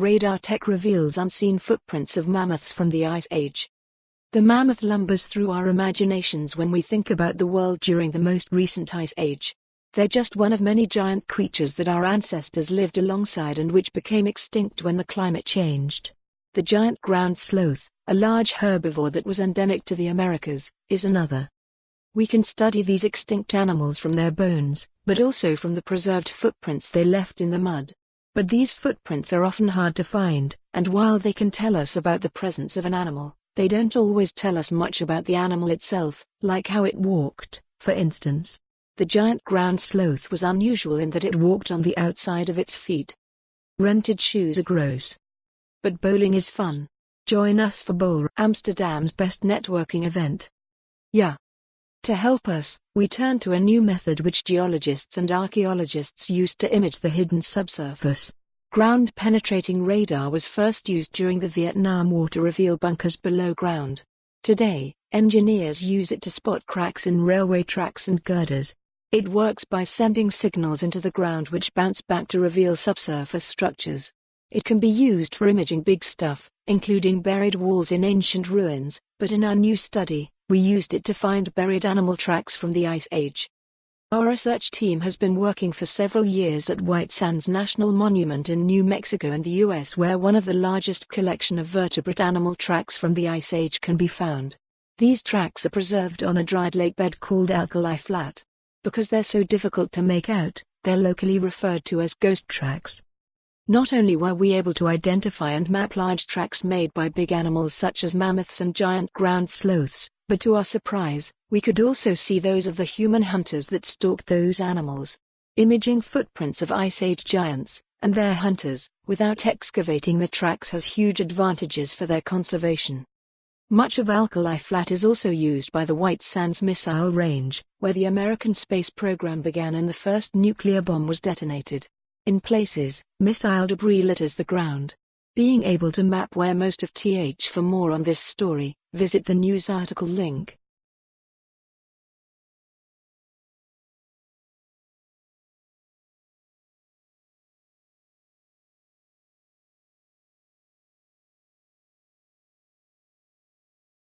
radar tech reveals unseen footprints of mammoths from the Ice Age. The mammoth lumbers through our imaginations when we think about the world during the most recent Ice Age. They're just one of many giant creatures that our ancestors lived alongside and which became extinct when the climate changed. The giant ground sloth, a large herbivore that was endemic to the Americas, is another. We can study these extinct animals from their bones, but also from the preserved footprints they left in the mud. But these footprints are often hard to find, and while they can tell us about the presence of an animal, they don't always tell us much about the animal itself, like how it walked, for instance. The giant ground sloth was unusual in that it walked on the outside of its feet. Rented shoes are gross. But bowling is fun. Join us for Bowl, Amsterdam's best networking event. Yeah. To help us, we turn to a new method which geologists and archaeologists used to image the hidden subsurface. Ground-penetrating radar was first used during the Vietnam War to reveal bunkers below ground. Today, engineers use it to spot cracks in railway tracks and girders. It works by sending signals into the ground which bounce back to reveal subsurface structures. It can be used for imaging big stuff, including buried walls in ancient ruins, but in our new study, we used it to find buried animal tracks from the Ice Age. Our research team has been working for several years at White Sands National Monument in New Mexico and the US, where one of the largest collection of vertebrate animal tracks from the Ice Age can be found. These tracks are preserved on a dried lake bed called Alkali Flat. Because they're so difficult to make out, they're locally referred to as ghost tracks. Not only were we able to identify and map large tracks made by big animals such as mammoths and giant ground sloths, but to our surprise, we could also see those of the human hunters that stalked those animals. Imaging footprints of Ice Age giants, and their hunters, without excavating the tracks has huge advantages for their conservation. Much of Alkali Flat is also used by the White Sands Missile Range, where the American space program began and the first nuclear bomb was detonated. In places, missile debris litters the ground. Being able to map where most of th. For more on this story, visit the news article link.